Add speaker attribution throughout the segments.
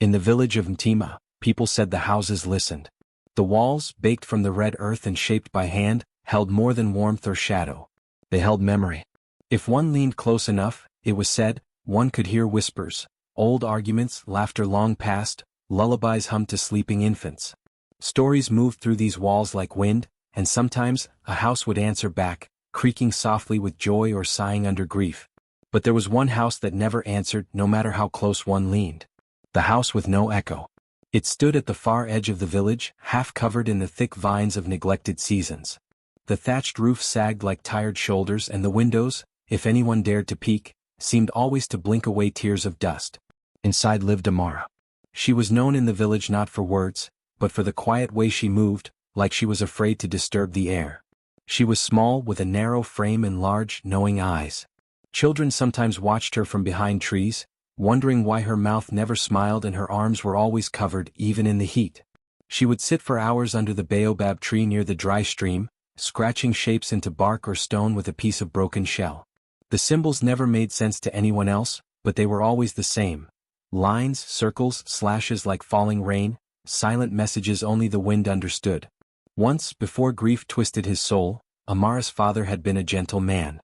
Speaker 1: In the village of Mima, people said the houses listened. The walls, baked from the red earth and shaped by hand, held more than warmth or shadow. They held memory. If one leaned close enough, it was said, one could hear whispers, old arguments, laughter long past, lullabies hummed to sleeping infants. Stories moved through these walls like wind, and sometimes a house would answer back, creaking softly with joy or sighing under grief. But there was one house that never answered, no matter how close one leaned. The house with no echo. It stood at the far edge of the village, half covered in the thick vines of neglected seasons. The thatched roof sagged like tired shoulders, and the windows, if anyone dared to peek, seemed always to blink away tears of dust. Inside lived Amara. She was known in the village not for words, but for the quiet way she moved, like she was afraid to disturb the air. She was small, with a narrow frame and large, knowing eyes. Children sometimes watched her from behind trees, wondering why her mouth never smiled and her arms were always covered, even in the heat. She would sit for hours under the baobab tree near the dry stream, scratching shapes into bark or stone with a piece of broken shell. The symbols never made sense to anyone else, but they were always the same. Lines, circles, slashes like falling rain, silent messages only the wind understood. Once, before grief twisted his soul, Amara's father had been a gentle man.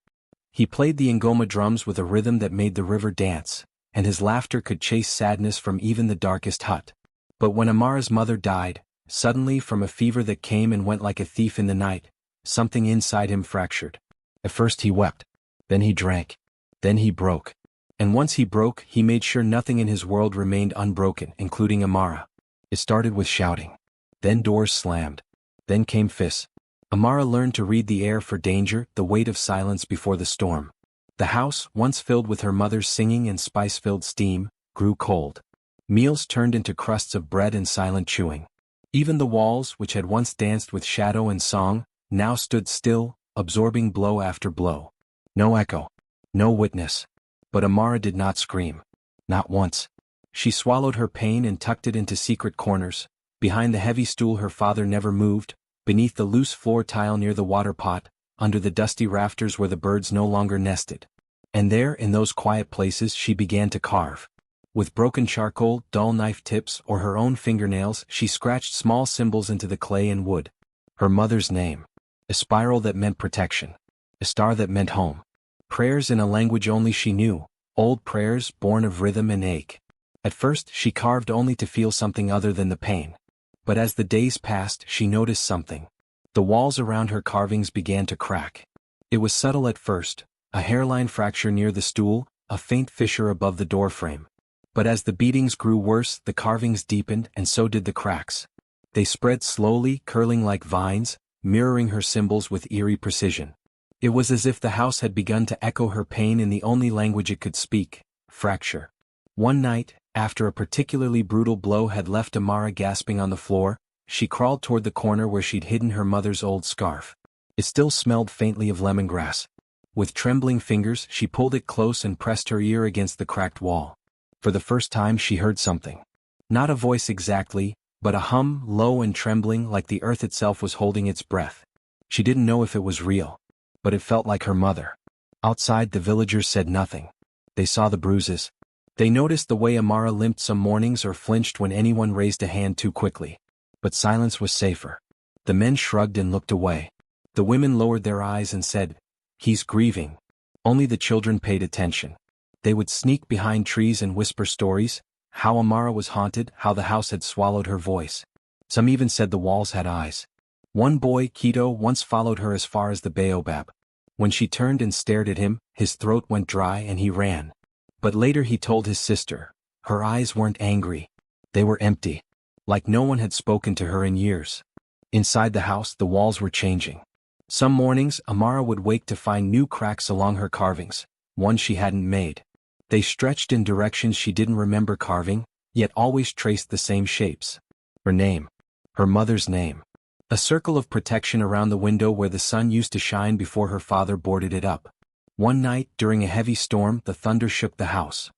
Speaker 1: He played the ngoma drums with a rhythm that made the river dance, and his laughter could chase sadness from even the darkest hut. But when Amara's mother died, suddenly from a fever that came and went like a thief in the night, something inside him fractured. At first he wept. Then he drank. Then he broke. And once he broke, he made sure nothing in his world remained unbroken, including Amara. It started with shouting. Then doors slammed. Then came fists. Amara learned to read the air for danger, the weight of silence before the storm. The house, once filled with her mother's singing and spice-filled steam, grew cold. Meals turned into crusts of bread and silent chewing. Even the walls, which had once danced with shadow and song, now stood still, absorbing blow after blow. No echo. No witness. But Amara did not scream. Not once. She swallowed her pain and tucked it into secret corners. Behind the heavy stool her father never moved, beneath the loose floor tile near the water pot, under the dusty rafters where the birds no longer nested. And there, in those quiet places, she began to carve. With broken charcoal, dull knife tips, or her own fingernails, she scratched small symbols into the clay and wood. Her mother's name. A spiral that meant protection. A star that meant home. Prayers in a language only she knew, old prayers born of rhythm and ache. At first, she carved only to feel something other than the pain. But as the days passed, she noticed something. The walls around her carvings began to crack. It was subtle at first, a hairline fracture near the stool, a faint fissure above the doorframe. But as the beatings grew worse, the carvings deepened, and so did the cracks. They spread slowly, curling like vines, mirroring her symbols with eerie precision. It was as if the house had begun to echo her pain in the only language it could speak, fracture. One night, after a particularly brutal blow had left Amara gasping on the floor, she crawled toward the corner where she'd hidden her mother's old scarf. It still smelled faintly of lemongrass. With trembling fingers, she pulled it close and pressed her ear against the cracked wall. For the first time she heard something. Not a voice exactly, but a hum, low and trembling like the earth itself was holding its breath. She didn't know if it was real. But it felt like her mother. Outside, the villagers said nothing. They saw the bruises. They noticed the way Amara limped some mornings or flinched when anyone raised a hand too quickly. But silence was safer. The men shrugged and looked away. The women lowered their eyes and said, "He's grieving." Only the children paid attention. They would sneak behind trees and whisper stories, how Amara was haunted, how the house had swallowed her voice. Some even said the walls had eyes. One boy, Kito, once followed her as far as the baobab. When she turned and stared at him, his throat went dry and he ran. But later he told his sister. Her eyes weren't angry. They were empty. Like no one had spoken to her in years. Inside the house, the walls were changing. Some mornings, Amara would wake to find new cracks along her carvings, ones she hadn't made. They stretched in directions she didn't remember carving, yet always traced the same shapes. Her name. Her mother's name. A circle of protection around the window where the sun used to shine before her father boarded it up. One night, during a heavy storm, the thunder shook the house.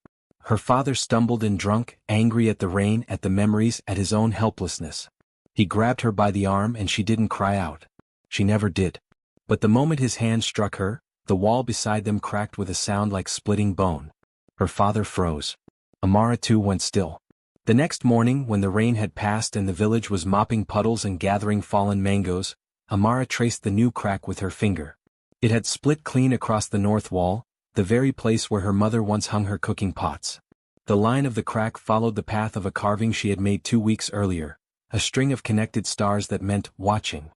Speaker 1: Her father stumbled and drunk, angry at the rain, at the memories, at his own helplessness. He grabbed her by the arm and she didn't cry out. She never did. But the moment his hand struck her, the wall beside them cracked with a sound like splitting bone. Her father froze. Amara too went still. The next morning, when the rain had passed and the village was mopping puddles and gathering fallen mangoes, Amara traced the new crack with her finger. It had split clean across the north wall, the very place where her mother once hung her cooking pots. The line of the crack followed the path of a carving she had made 2 weeks earlier, a string of connected stars that meant watching.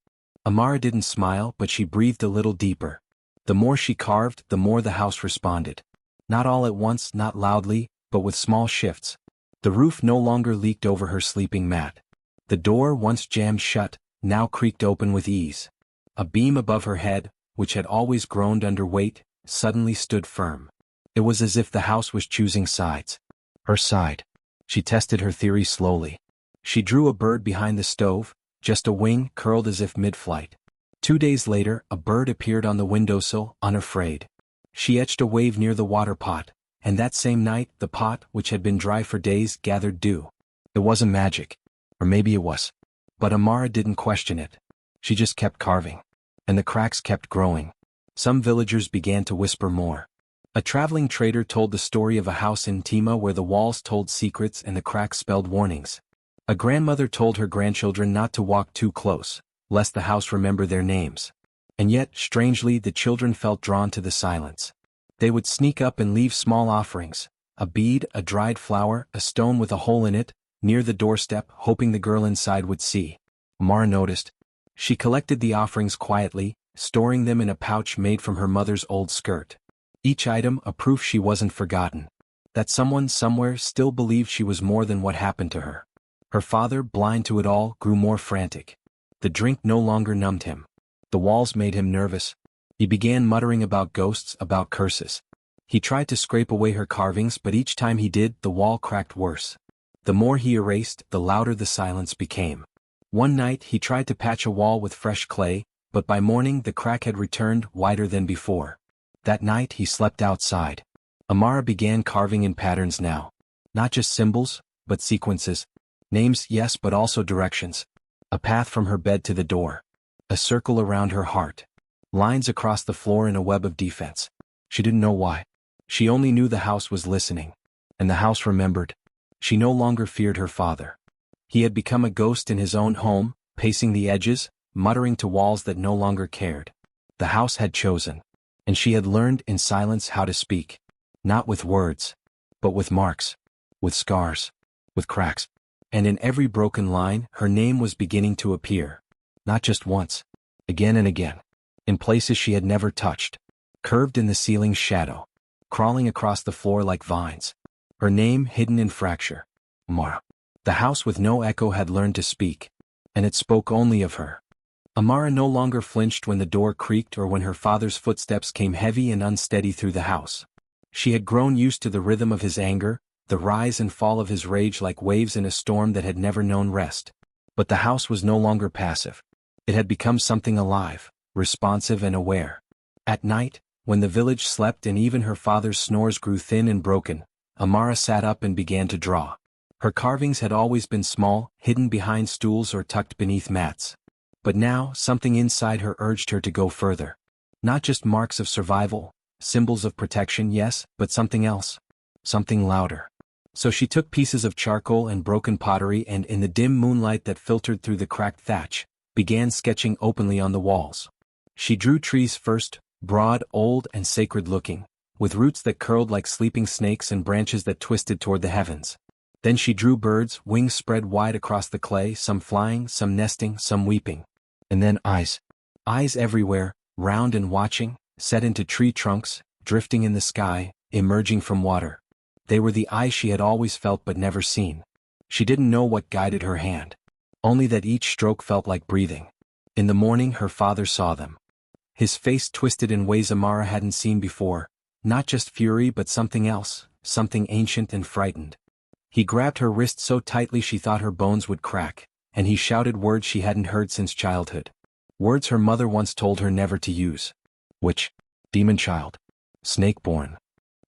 Speaker 1: Amara didn't smile, but she breathed a little deeper. The more she carved, the more the house responded. Not all at once, not loudly, but with small shifts. The roof no longer leaked over her sleeping mat. The door, once jammed shut, now creaked open with ease. A beam above her head, which had always groaned under weight, suddenly stood firm. It was as if the house was choosing sides. Her side. She tested her theory slowly. She drew a bird behind the stove, just a wing curled as if mid-flight. 2 days later, a bird appeared on the windowsill, unafraid. She etched a wave near the water pot, and that same night, the pot, which had been dry for days, gathered dew. It wasn't magic. Or maybe it was. But Amara didn't question it. She just kept carving. And the cracks kept growing. Some villagers began to whisper more. A traveling trader told the story of a house in Mima where the walls told secrets and the cracks spelled warnings. A grandmother told her grandchildren not to walk too close, lest the house remember their names. And yet, strangely, the children felt drawn to the silence. They would sneak up and leave small offerings, a bead, a dried flower, a stone with a hole in it, near the doorstep, hoping the girl inside would see. Amara noticed. She collected the offerings quietly, storing them in a pouch made from her mother's old skirt. Each item a proof she wasn't forgotten. That someone somewhere still believed she was more than what happened to her. Her father, blind to it all, grew more frantic. The drink no longer numbed him. The walls made him nervous. He began muttering about ghosts, about curses. He tried to scrape away her carvings, but each time he did, the wall cracked worse. The more he erased, the louder the silence became. One night he tried to patch a wall with fresh clay, but by morning the crack had returned, wider than before. That night he slept outside. Amara began carving in patterns now. Not just symbols, but sequences. Names, yes, but also directions. A path from her bed to the door. A circle around her heart. Lines across the floor in a web of defense. She didn't know why. She only knew the house was listening. And the house remembered. She no longer feared her father. He had become a ghost in his own home, pacing the edges, muttering to walls that no longer cared. The house had chosen. And she had learned in silence how to speak. Not with words, but with marks. With scars. With cracks. And in every broken line, her name was beginning to appear. Not just once. Again and again. In places she had never touched. Curved in the ceiling's shadow. Crawling across the floor like vines. Her name hidden in fracture. Amara. The house with no echo had learned to speak. And it spoke only of her. Amara no longer flinched when the door creaked or when her father's footsteps came heavy and unsteady through the house. She had grown used to the rhythm of his anger, the rise and fall of his rage like waves in a storm that had never known rest. But the house was no longer passive. It had become something alive, responsive and aware. At night, when the village slept and even her father's snores grew thin and broken, Amara sat up and began to draw. Her carvings had always been small, hidden behind stools or tucked beneath mats. But now, something inside her urged her to go further. Not just marks of survival, symbols of protection, yes, but something else. Something louder. So she took pieces of charcoal and broken pottery and in the dim moonlight that filtered through the cracked thatch, began sketching openly on the walls. She drew trees first, broad, old, and sacred-looking, with roots that curled like sleeping snakes and branches that twisted toward the heavens. Then she drew birds, wings spread wide across the clay, some flying, some nesting, some weeping. And then eyes. Eyes everywhere, round and watching, set into tree trunks, drifting in the sky, emerging from water. They were the eyes she had always felt but never seen. She didn't know what guided her hand. Only that each stroke felt like breathing. In the morning her father saw them. His face twisted in ways Amara hadn't seen before, not just fury but something else, something ancient and frightened. He grabbed her wrist so tightly she thought her bones would crack, and he shouted words she hadn't heard since childhood. Words her mother once told her never to use. Witch. Demon child. Snake-born.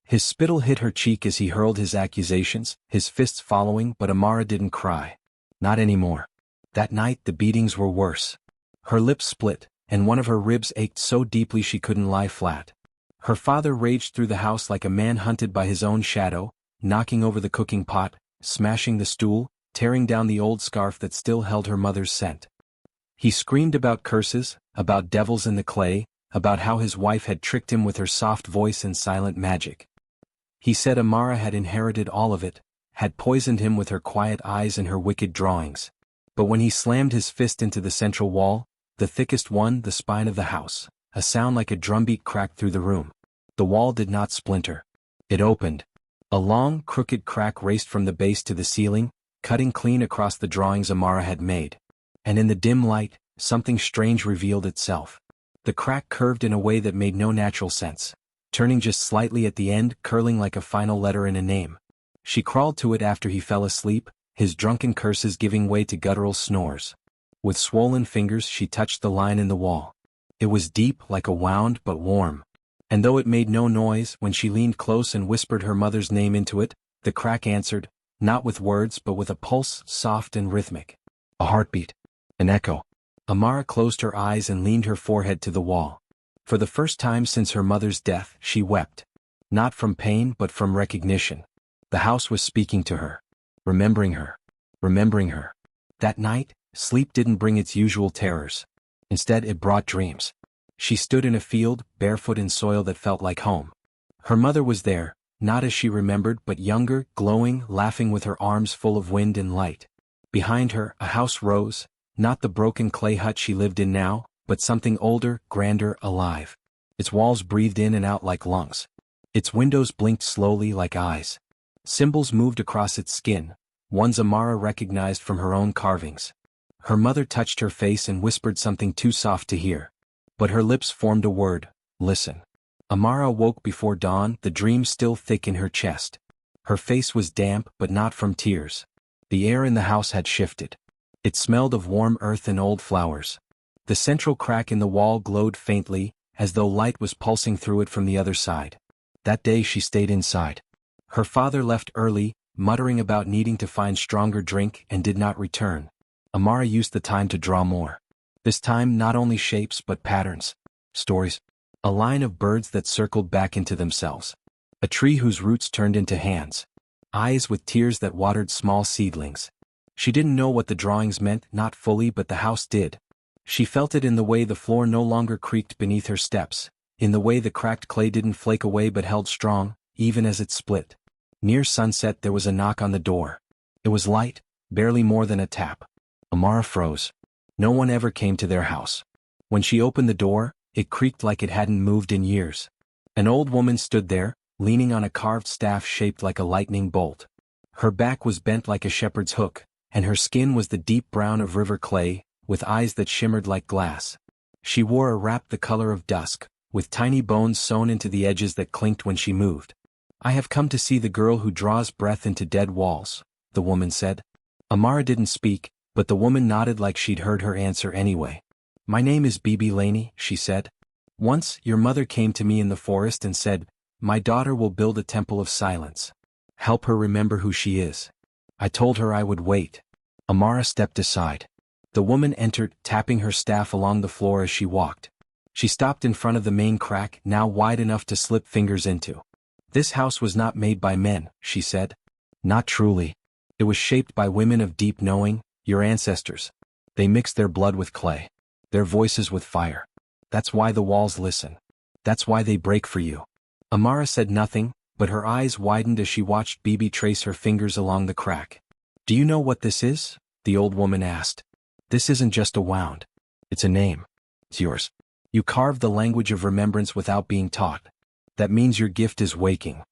Speaker 1: His spittle hit her cheek as he hurled his accusations, his fists following, but Amara didn't cry. Not anymore. That night the beatings were worse. Her lips split, and one of her ribs ached so deeply she couldn't lie flat. Her father raged through the house like a man hunted by his own shadow, knocking over the cooking pot, smashing the stool, tearing down the old scarf that still held her mother's scent. He screamed about curses, about devils in the clay, about how his wife had tricked him with her soft voice and silent magic. He said Amara had inherited all of it, had poisoned him with her quiet eyes and her wicked drawings. But when he slammed his fist into the central wall, the thickest one, the spine of the house, a sound like a drumbeat cracked through the room. The wall did not splinter. It opened. A long, crooked crack raced from the base to the ceiling, cutting clean across the drawings Amara had made. And in the dim light, something strange revealed itself. The crack curved in a way that made no natural sense, turning just slightly at the end, curling like a final letter in a name. She crawled to it after he fell asleep, his drunken curses giving way to guttural snores. With swollen fingers she touched the line in the wall. It was deep like a wound but warm. And though it made no noise, when she leaned close and whispered her mother's name into it, the crack answered, not with words but with a pulse, soft and rhythmic. A heartbeat. An echo. Amara closed her eyes and leaned her forehead to the wall. For the first time since her mother's death, she wept. Not from pain but from recognition. The house was speaking to her. Remembering her. Remembering her. That night, sleep didn't bring its usual terrors. Instead it brought dreams. She stood in a field, barefoot in soil that felt like home. Her mother was there, not as she remembered but younger, glowing, laughing with her arms full of wind and light. Behind her, a house rose, not the broken clay hut she lived in now, but something older, grander, alive. Its walls breathed in and out like lungs. Its windows blinked slowly like eyes. Symbols moved across its skin, ones Amara recognized from her own carvings. Her mother touched her face and whispered something too soft to hear. But her lips formed a word, listen. Amara woke before dawn, the dream still thick in her chest. Her face was damp but not from tears. The air in the house had shifted. It smelled of warm earth and old flowers. The central crack in the wall glowed faintly, as though light was pulsing through it from the other side. That day she stayed inside. Her father left early, muttering about needing to find stronger drink, and did not return. Amara used the time to draw more. This time not only shapes but patterns. Stories. A line of birds that circled back into themselves. A tree whose roots turned into hands. Eyes with tears that watered small seedlings. She didn't know what the drawings meant, not fully, but the house did. She felt it in the way the floor no longer creaked beneath her steps, in the way the cracked clay didn't flake away but held strong, even as it split. Near sunset there was a knock on the door. It was light, barely more than a tap. Amara froze. No one ever came to their house. When she opened the door, it creaked like it hadn't moved in years. An old woman stood there, leaning on a carved staff shaped like a lightning bolt. Her back was bent like a shepherd's hook, and her skin was the deep brown of river clay, with eyes that shimmered like glass. She wore a wrap the color of dusk, with tiny bones sewn into the edges that clinked when she moved. I have come to see the girl who draws breath into dead walls, the woman said. Amara didn't speak, but the woman nodded like she'd heard her answer anyway. My name is Leone, she said. Once, your mother came to me in the forest and said, my daughter will build a temple of silence. Help her remember who she is. I told her I would wait. Amara stepped aside. The woman entered, tapping her staff along the floor as she walked. She stopped in front of the main crack, now wide enough to slip fingers into. This house was not made by men, she said. Not truly. It was shaped by women of deep knowing, your ancestors. They mixed their blood with clay. Their voices with fire. That's why the walls listen. That's why they break for you. Amara said nothing, but her eyes widened as she watched Bibi trace her fingers along the crack. Do you know what this is? The old woman asked. This isn't just a wound. It's a name. It's yours. You carved the language of remembrance without being taught. That means your gift is waking.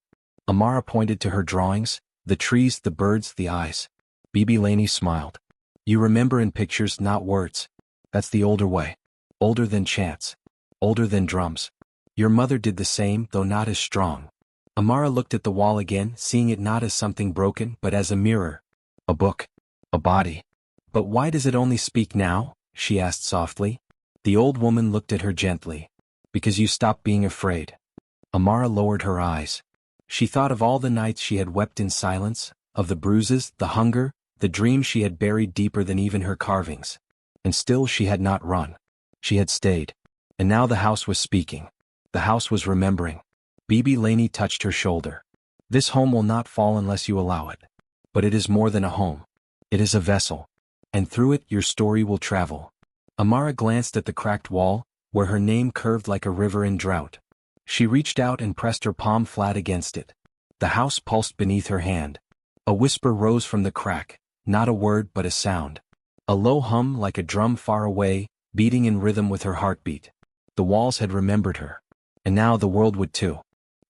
Speaker 1: Amara pointed to her drawings, the trees, the birds, the eyes. Leone smiled. You remember in pictures, not words. That's the older way. Older than chants. Older than drums. Your mother did the same, though not as strong. Amara looked at the wall again, seeing it not as something broken, but as a mirror. A book. A body. But why does it only speak now? She asked softly. The old woman looked at her gently. Because you stopped being afraid. Amara lowered her eyes. She thought of all the nights she had wept in silence, of the bruises, the hunger, the dreams she had buried deeper than even her carvings. And still she had not run. She had stayed. And now the house was speaking. The house was remembering. Leone touched her shoulder. This home will not fall unless you allow it. But it is more than a home. It is a vessel. And through it your story will travel. Amara glanced at the cracked wall, where her name curved like a river in drought. She reached out and pressed her palm flat against it. The house pulsed beneath her hand. A whisper rose from the crack, not a word but a sound. A low hum like a drum far away, beating in rhythm with her heartbeat. The walls had remembered her. And now the world would too.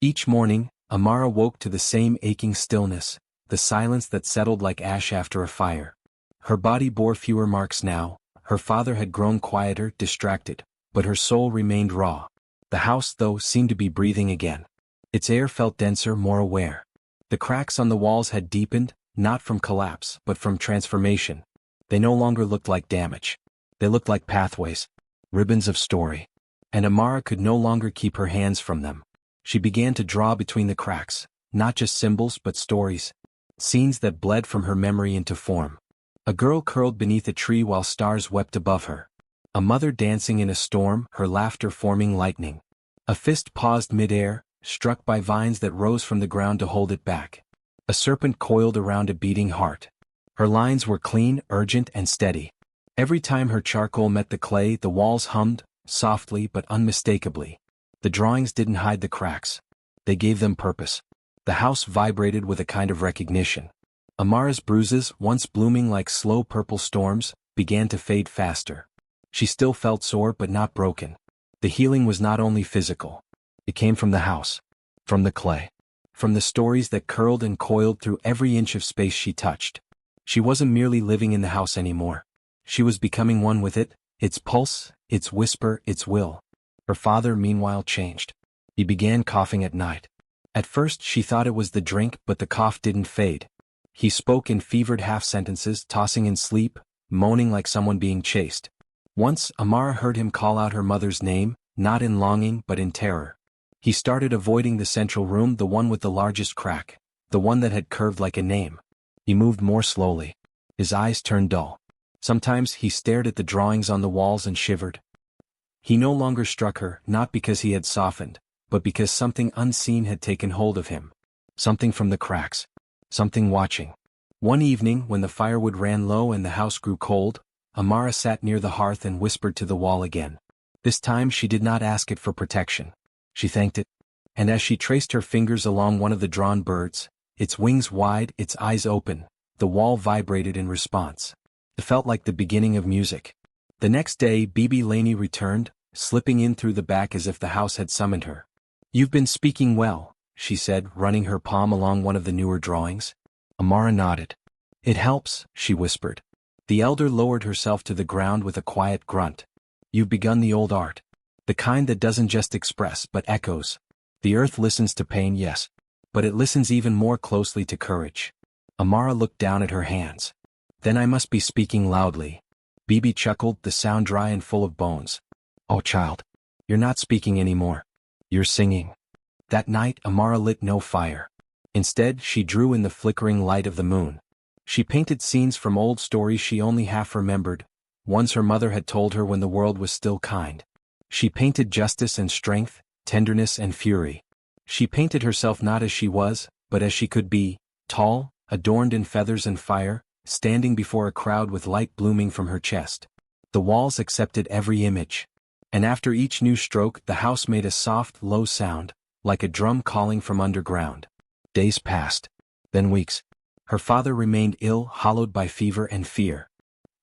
Speaker 1: Each morning, Amara woke to the same aching stillness, the silence that settled like ash after a fire. Her body bore fewer marks now, her father had grown quieter, distracted, but her soul remained raw. The house, though, seemed to be breathing again. Its air felt denser, more aware. The cracks on the walls had deepened, not from collapse, but from transformation. They no longer looked like damage. They looked like pathways, ribbons of story. And Amara could no longer keep her hands from them. She began to draw between the cracks, not just symbols but stories, scenes that bled from her memory into form. A girl curled beneath a tree while stars wept above her. A mother dancing in a storm, her laughter forming lightning. A fist paused midair, struck by vines that rose from the ground to hold it back. A serpent coiled around a beating heart. Her lines were clean, urgent, and steady. Every time her charcoal met the clay, the walls hummed, softly but unmistakably. The drawings didn't hide the cracks. They gave them purpose. The house vibrated with a kind of recognition. Amara's bruises, once blooming like slow purple storms, began to fade faster. She still felt sore but not broken. The healing was not only physical. It came from the house. From the clay. From the stories that curled and coiled through every inch of space she touched. She wasn't merely living in the house anymore. She was becoming one with it, its pulse, its whisper, its will. Her father, meanwhile, changed. He began coughing at night. At first she thought it was the drink, but the cough didn't fade. He spoke in fevered half-sentences, tossing in sleep, moaning like someone being chased. Once, Amara heard him call out her mother's name, not in longing but in terror. He started avoiding the central room, the one with the largest crack, the one that had curved like a name. He moved more slowly. His eyes turned dull. Sometimes he stared at the drawings on the walls and shivered. He no longer struck her, not because he had softened, but because something unseen had taken hold of him. Something from the cracks. Something watching. One evening, when the firewood ran low and the house grew cold, Amara sat near the hearth and whispered to the wall again. This time she did not ask it for protection. She thanked it. And as she traced her fingers along one of the drawn birds, its wings wide, its eyes open, the wall vibrated in response. It felt like the beginning of music. The next day, Leone returned, slipping in through the back as if the house had summoned her. "You've been speaking well," she said, running her palm along one of the newer drawings. Amara nodded. "It helps," she whispered. The elder lowered herself to the ground with a quiet grunt. "You've begun the old art. The kind that doesn't just express but echoes. The earth listens to pain, yes. But it listens even more closely to courage." Amara looked down at her hands. "Then I must be speaking loudly." Bibi chuckled, the sound dry and full of bones. "Oh child. You're not speaking anymore. You're singing." That night Amara lit no fire. Instead, she drew in the flickering light of the moon. She painted scenes from old stories she only half remembered, ones her mother had told her when the world was still kind. She painted justice and strength, tenderness and fury. She painted herself not as she was, but as she could be, tall, adorned in feathers and fire, standing before a crowd with light blooming from her chest. The walls accepted every image. And after each new stroke, the house made a soft, low sound, like a drum calling from underground. Days passed. Then weeks. Her father remained ill, hollowed by fever and fear.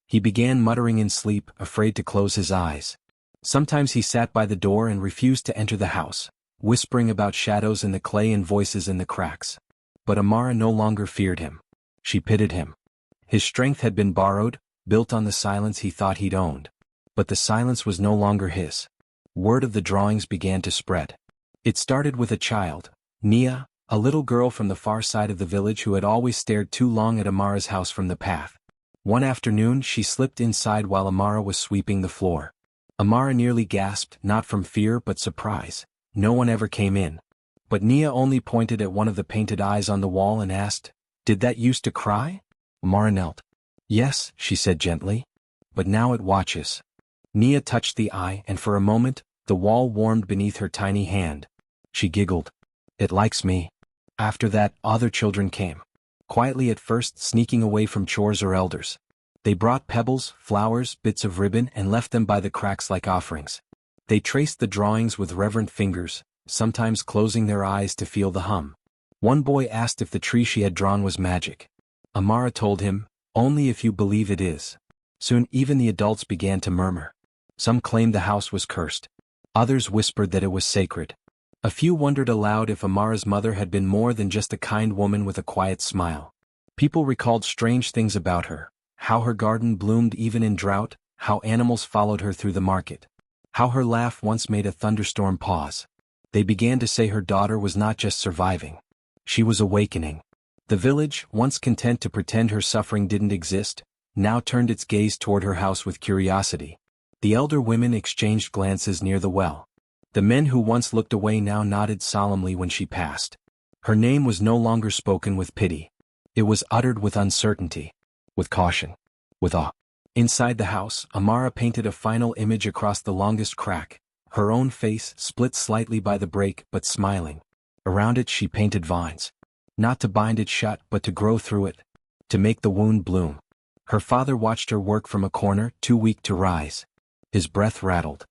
Speaker 1: He began muttering in sleep, afraid to close his eyes. Sometimes he sat by the door and refused to enter the house, whispering about shadows in the clay and voices in the cracks. But Amara no longer feared him. She pitied him. His strength had been borrowed, built on the silence he thought he'd owned. But the silence was no longer his. Word of the drawings began to spread. It started with a child, Nia, a little girl from the far side of the village who had always stared too long at Amara's house from the path. One afternoon she slipped inside while Amara was sweeping the floor. Amara nearly gasped, not from fear but surprise. No one ever came in. But Nia only pointed at one of the painted eyes on the wall and asked, "Did that used to cry?" Amara knelt. "Yes," she said gently. "But now it watches." Nia touched the eye and for a moment, the wall warmed beneath her tiny hand. She giggled. "It likes me." After that, other children came. quietly at first, sneaking away from chores or elders. They brought pebbles, flowers, bits of ribbon and left them by the cracks like offerings. They traced the drawings with reverent fingers, sometimes closing their eyes to feel the hum. One boy asked if the tree she had drawn was magic. Amara told him, "Only if you believe it is." Soon even the adults began to murmur. Some claimed the house was cursed. Others whispered that it was sacred. A few wondered aloud if Amara's mother had been more than just a kind woman with a quiet smile. People recalled strange things about her. How her garden bloomed even in drought, how animals followed her through the market. How her laugh once made a thunderstorm pause. They began to say her daughter was not just surviving. She was awakening. The village, once content to pretend her suffering didn't exist, now turned its gaze toward her house with curiosity. The elder women exchanged glances near the well. The men who once looked away now nodded solemnly when she passed. Her name was no longer spoken with pity. It was uttered with uncertainty, with caution, with awe. Inside the house, Amara painted a final image across the longest crack, her own face split slightly by the break but smiling. Around it she painted vines. Not to bind it shut but to grow through it, to make the wound bloom. Her father watched her work from a corner, too weak to rise. His breath rattled.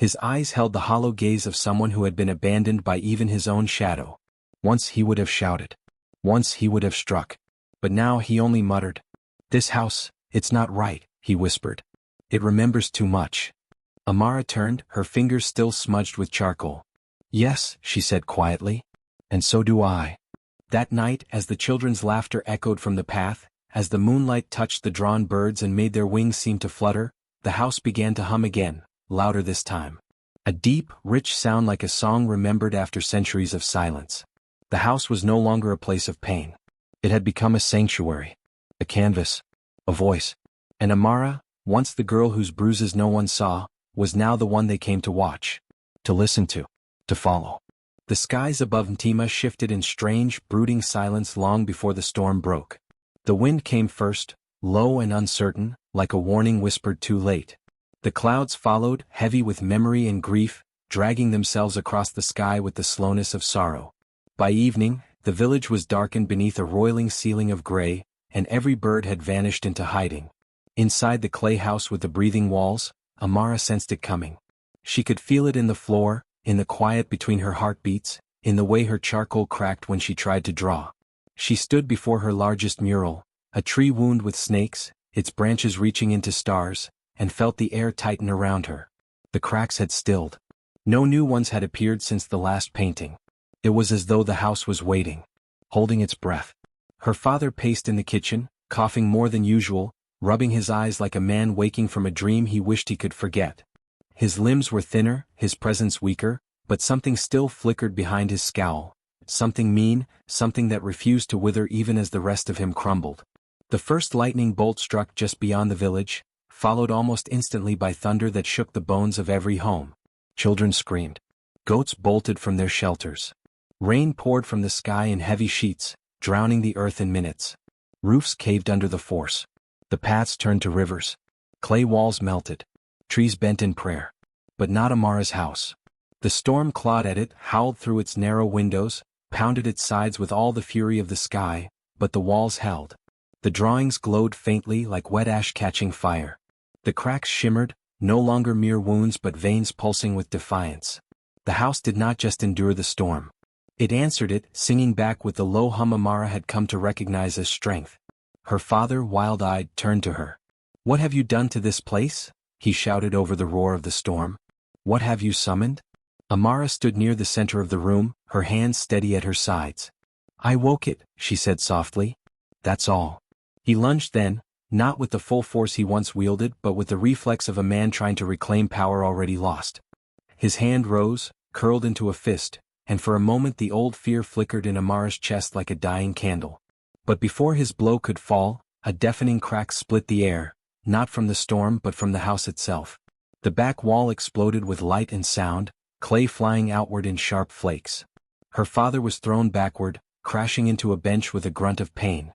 Speaker 1: His eyes held the hollow gaze of someone who had been abandoned by even his own shadow. Once he would have shouted. Once he would have struck. But now he only muttered. "This house, it's not right," he whispered. "It remembers too much." Amara turned, her fingers still smudged with charcoal. "Yes," she said quietly. "And so do I." That night, as the children's laughter echoed from the path, as the moonlight touched the drawn birds and made their wings seem to flutter, the house began to hum again, louder this time. A deep, rich sound like a song remembered after centuries of silence. The house was no longer a place of pain. It had become a sanctuary, a canvas, a voice. And Amara, once the girl whose bruises no one saw, was now the one they came to watch, to listen to follow. The skies above Mima shifted in strange, brooding silence long before the storm broke. The wind came first, low and uncertain, like a warning whispered too late. The clouds followed, heavy with memory and grief, dragging themselves across the sky with the slowness of sorrow. By evening, the village was darkened beneath a roiling ceiling of gray, and every bird had vanished into hiding. Inside the clay house with the breathing walls, Amara sensed it coming. She could feel it in the floor, in the quiet between her heartbeats, in the way her charcoal cracked when she tried to draw. She stood before her largest mural, a tree wound with snakes, its branches reaching into stars, and felt the air tighten around her. The cracks had stilled. No new ones had appeared since the last painting. It was as though the house was waiting, holding its breath. Her father paced in the kitchen, coughing more than usual, rubbing his eyes like a man waking from a dream he wished he could forget. His limbs were thinner, his presence weaker, but something still flickered behind his scowl. Something mean, something that refused to wither even as the rest of him crumbled. The first lightning bolt struck just beyond the village, followed almost instantly by thunder that shook the bones of every home. Children screamed. Goats bolted from their shelters. Rain poured from the sky in heavy sheets, drowning the earth in minutes. Roofs caved under the force. The paths turned to rivers. Clay walls melted. Trees bent in prayer. But not Amara's house. The storm clawed at it, howled through its narrow windows, pounded its sides with all the fury of the sky, but the walls held. The drawings glowed faintly like wet ash catching fire. The cracks shimmered, no longer mere wounds but veins pulsing with defiance. The house did not just endure the storm. It answered it, singing back with the low hum Amara had come to recognize as strength. Her father, wild-eyed, turned to her. "What have you done to this place?" he shouted over the roar of the storm. "What have you summoned?" Amara stood near the center of the room, her hands steady at her sides. "I woke it," she said softly. "That's all." He lunged then, not with the full force he once wielded but with the reflex of a man trying to reclaim power already lost. His hand rose, curled into a fist, and for a moment the old fear flickered in Amara's chest like a dying candle. But before his blow could fall, a deafening crack split the air, not from the storm but from the house itself. The back wall exploded with light and sound, clay flying outward in sharp flakes. Her father was thrown backward, crashing into a bench with a grunt of pain.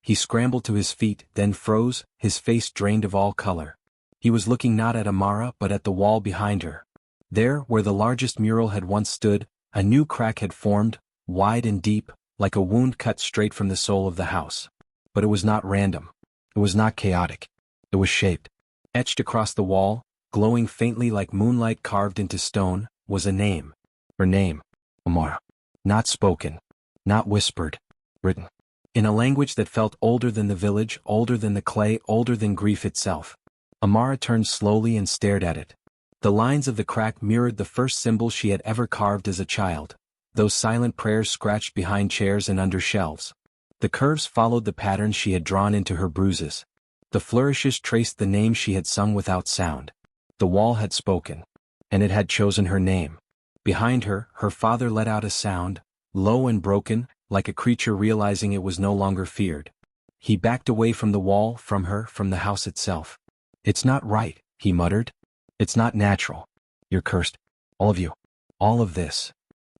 Speaker 1: He scrambled to his feet, then froze, his face drained of all color. He was looking not at Amara but at the wall behind her. There, where the largest mural had once stood, a new crack had formed, wide and deep, like a wound cut straight from the soul of the house. But it was not random. It was not chaotic. It was shaped. Etched across the wall, glowing faintly like moonlight carved into stone, was a name. Her name. Amara. Not spoken. Not whispered. Written. In a language that felt older than the village, older than the clay, older than grief itself. Amara turned slowly and stared at it. The lines of the crack mirrored the first symbols she had ever carved as a child, those silent prayers scratched behind chairs and under shelves. The curves followed the patterns she had drawn into her bruises. The flourishes traced the name she had sung without sound. The wall had spoken. And it had chosen her name. Behind her, her father let out a sound, low and broken, like a creature realizing it was no longer feared. He backed away from the wall, from her, from the house itself. "It's not right," he muttered. "It's not natural. You're cursed. All of you. All of this."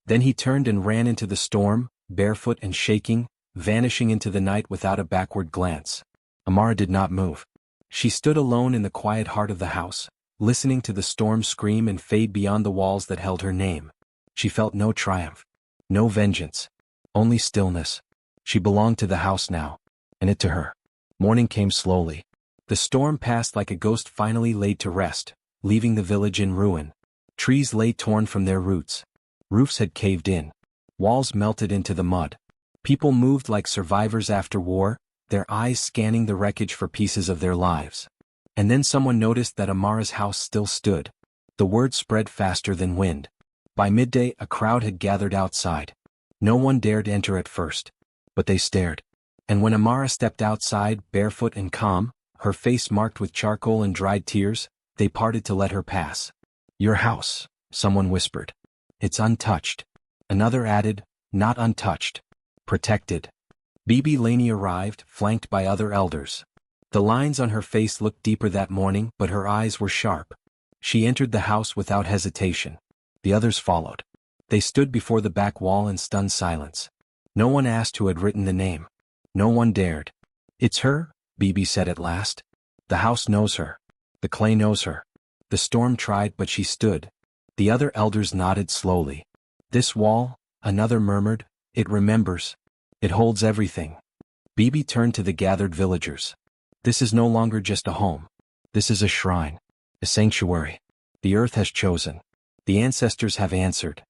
Speaker 1: Then he turned and ran into the storm, barefoot and shaking, vanishing into the night without a backward glance. Amara did not move. She stood alone in the quiet heart of the house, listening to the storm scream and fade beyond the walls that held her name. She felt no triumph, no vengeance, only stillness. She belonged to the house now, and it to her. Morning came slowly. The storm passed like a ghost finally laid to rest, leaving the village in ruin. Trees lay torn from their roots. Roofs had caved in. Walls melted into the mud. People moved like survivors after war, their eyes scanning the wreckage for pieces of their lives. And then someone noticed that Amara's house still stood. The word spread faster than wind. By midday, a crowd had gathered outside. No one dared enter at first. But they stared. And when Amara stepped outside, barefoot and calm, her face marked with charcoal and dried tears, they parted to let her pass. "Your house," someone whispered. "It's untouched." Another added, "Not untouched. Protected." Bibi Laney arrived, flanked by other elders. The lines on her face looked deeper that morning, but her eyes were sharp. She entered the house without hesitation. The others followed. They stood before the back wall in stunned silence. No one asked who had written the name. No one dared. "It's her," Bibi said at last. "The house knows her. The clay knows her." The storm tried, but she stood. The other elders nodded slowly. "This wall," another murmured, "it remembers. It holds everything." Bibi turned to the gathered villagers. "This is no longer just a home. This is a shrine. A sanctuary. The earth has chosen. The ancestors have answered."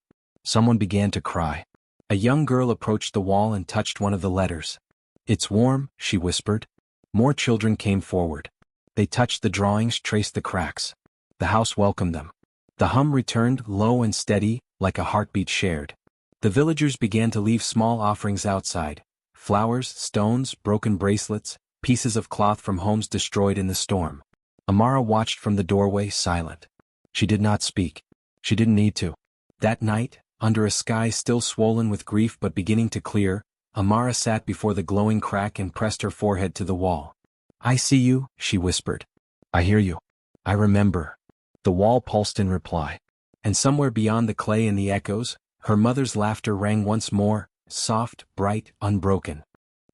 Speaker 1: Someone began to cry. A young girl approached the wall and touched one of the letters. "It's warm," she whispered. More children came forward. They touched the drawings, traced the cracks. The house welcomed them. The hum returned, low and steady, like a heartbeat shared. The villagers began to leave small offerings outside. Flowers, stones, broken bracelets, pieces of cloth from homes destroyed in the storm. Amara watched from the doorway, silent. She did not speak. She didn't need to. That night, under a sky still swollen with grief but beginning to clear, Amara sat before the glowing crack and pressed her forehead to the wall. "I see you," she whispered. "I hear you. I remember." The wall pulsed in reply. And somewhere beyond the clay and the echoes, her mother's laughter rang once more, soft, bright, unbroken.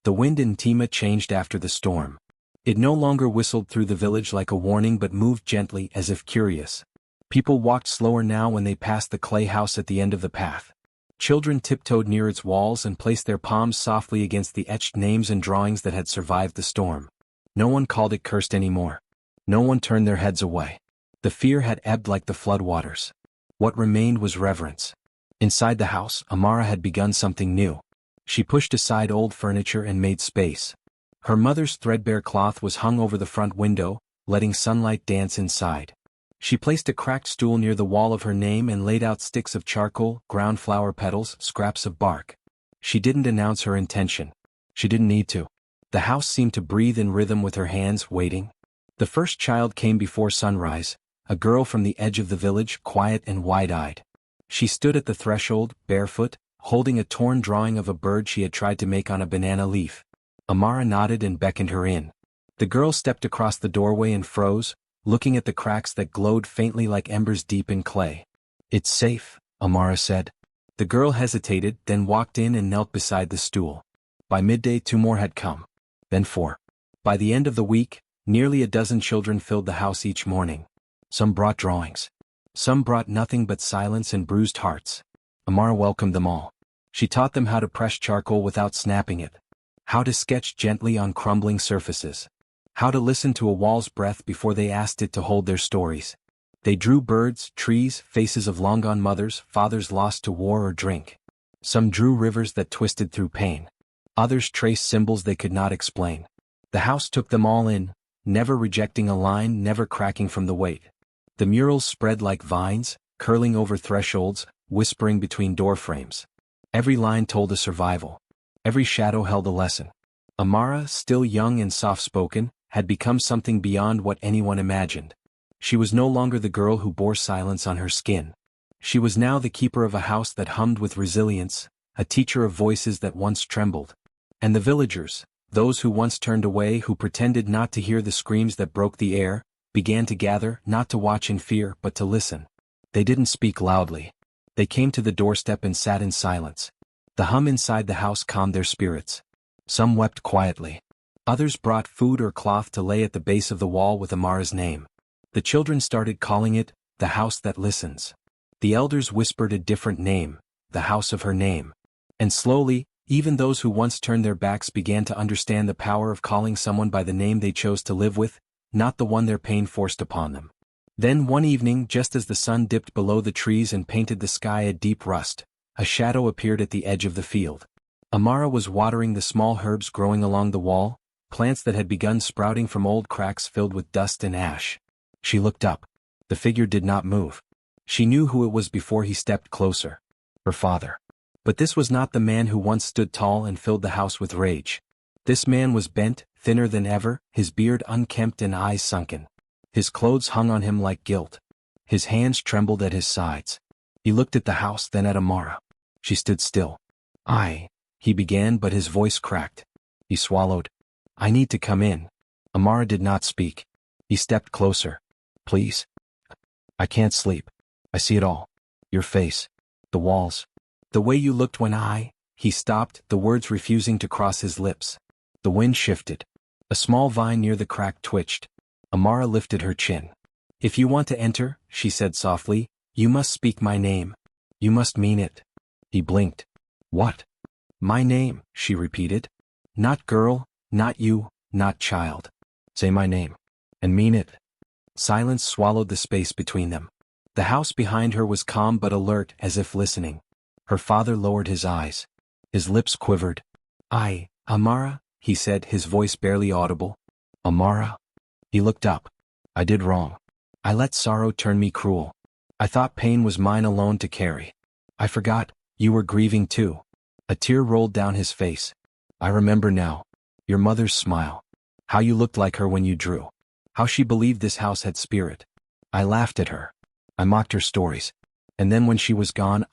Speaker 1: The wind in Tima changed after the storm. It no longer whistled through the village like a warning but moved gently as if curious. People walked slower now when they passed the clay house at the end of the path. Children tiptoed near its walls and placed their palms softly against the etched names and drawings that had survived the storm. No one called it cursed anymore. No one turned their heads away. The fear had ebbed like the floodwaters. What remained was reverence. Inside the house, Amara had begun something new. She pushed aside old furniture and made space. Her mother's threadbare cloth was hung over the front window, letting sunlight dance inside. She placed a cracked stool near the wall of her name and laid out sticks of charcoal, ground flower petals, scraps of bark. She didn't announce her intention. She didn't need to. The house seemed to breathe in rhythm with her hands, waiting. The first child came before sunrise, a girl from the edge of the village, quiet and wide-eyed. She stood at the threshold, barefoot, holding a torn drawing of a bird she had tried to make on a banana leaf. Amara nodded and beckoned her in. The girl stepped across the doorway and froze, looking at the cracks that glowed faintly like embers deep in clay. "It's safe," Amara said. The girl hesitated, then walked in and knelt beside the stool. By midday 2 more had come. Then 4. By the end of the week, nearly a dozen children filled the house each morning. Some brought drawings. Some brought nothing but silence and bruised hearts. Amara welcomed them all. She taught them how to press charcoal without snapping it, how to sketch gently on crumbling surfaces, how to listen to a wall's breath before they asked it to hold their stories. They drew birds, trees, faces of long-gone mothers, fathers lost to war or drink. Some drew rivers that twisted through pain. Others traced symbols they could not explain. The house took them all in, never rejecting a line, never cracking from the weight. The murals spread like vines, curling over thresholds, whispering between door frames. Every line told a survival. Every shadow held a lesson. Amara, still young and soft-spoken, had become something beyond what anyone imagined. She was no longer the girl who bore silence on her skin. She was now the keeper of a house that hummed with resilience, a teacher of voices that once trembled. And the villagers, those who once turned away, who pretended not to hear the screams that broke the air, began to gather, not to watch in fear but to listen. They didn't speak loudly. They came to the doorstep and sat in silence. The hum inside the house calmed their spirits. Some wept quietly. Others brought food or cloth to lay at the base of the wall with Amara's name. The children started calling it, the house that listens. The elders whispered a different name, the house of her name. And slowly, even those who once turned their backs began to understand the power of calling someone by the name they chose to live with, not the one their pain forced upon them. Then one evening, just as the sun dipped below the trees and painted the sky a deep rust, a shadow appeared at the edge of the field. Amara was watering the small herbs growing along the wall, plants that had begun sprouting from old cracks filled with dust and ash. She looked up. The figure did not move. She knew who it was before he stepped closer. Her father. But this was not the man who once stood tall and filled the house with rage. This man was bent, thinner than ever, his beard unkempt and eyes sunken. His clothes hung on him like guilt. His hands trembled at his sides. He looked at the house, then at Amara. She stood still. He began, but his voice cracked. He swallowed. I need to come in. Amara did not speak. He stepped closer. Please. I can't sleep. I see it all. Your face. The walls. The way you looked when He stopped, the words refusing to cross his lips. The wind shifted. A small vine near the crack twitched. Amara lifted her chin. If you want to enter, she said softly, you must speak my name. You must mean it. He blinked. What? My name, she repeated. Not girl, not you, not child. Say my name. And mean it. Silence swallowed the space between them. The house behind her was calm but alert, as if listening. Her father lowered his eyes. His lips quivered. Amara, he said, his voice barely audible. Amara. He looked up. I did wrong. I let sorrow turn me cruel. I thought pain was mine alone to carry. I forgot, you were grieving too. A tear rolled down his face. I remember now. Your mother's smile. How you looked like her when you drew. How she believed this house had spirit. I laughed at her. I mocked her stories. And then when she was gone,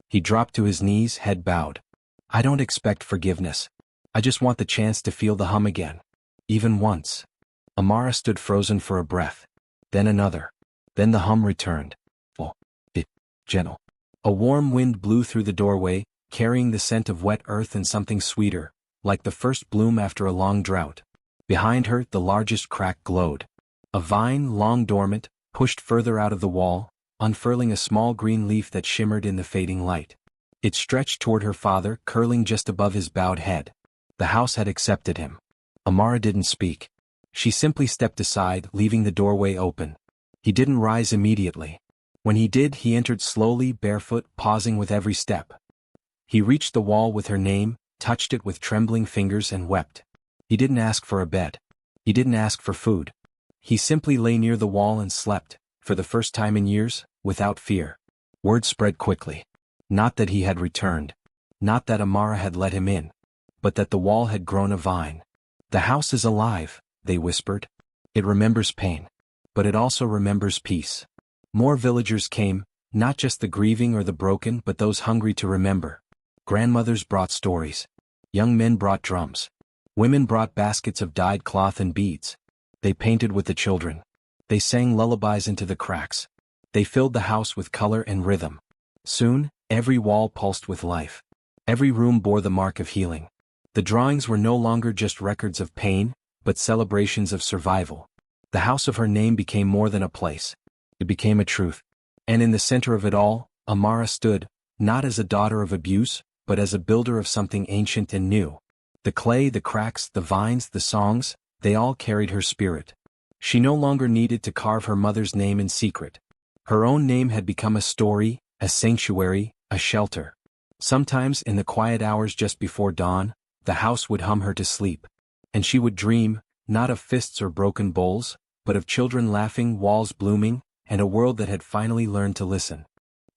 Speaker 1: He dropped to his knees, head bowed. I don't expect forgiveness. I just want the chance to feel the hum again. Even once. Amara stood frozen for a breath. Then another. Then the hum returned. Gentle. A warm wind blew through the doorway, carrying the scent of wet earth and something sweeter, like the first bloom after a long drought. Behind her, the largest crack glowed. A vine, long dormant, pushed further out of the wall, unfurling a small green leaf that shimmered in the fading light. It stretched toward her father, curling just above his bowed head. The house had accepted him. Amara didn't speak. She simply stepped aside, leaving the doorway open. He didn't rise immediately. When he did, he entered slowly, barefoot, pausing with every step. He reached the wall with her name, touched it with trembling fingers and wept. He didn't ask for a bed. He didn't ask for food. He simply lay near the wall and slept, for the first time in years, without fear. Word spread quickly. Not that he had returned. Not that Amara had let him in. But that the wall had grown a vine. The house is alive, they whispered. It remembers pain. But it also remembers peace. More villagers came, not just the grieving or the broken but those hungry to remember. Grandmothers brought stories. Young men brought drums. Women brought baskets of dyed cloth and beads. They painted with the children. They sang lullabies into the cracks. They filled the house with color and rhythm. Soon, every wall pulsed with life. Every room bore the mark of healing. The drawings were no longer just records of pain, but celebrations of survival. The house of her name became more than a place. It became a truth. And in the center of it all, Amara stood, not as a daughter of abuse, but as a builder of something ancient and new. The clay, the cracks, the vines, the songs, they all carried her spirit. She no longer needed to carve her mother's name in secret. Her own name had become a story, a sanctuary, a shelter. Sometimes in the quiet hours just before dawn, the house would hum her to sleep. And she would dream, not of fists or broken bowls, but of children laughing, walls blooming, and a world that had finally learned to listen.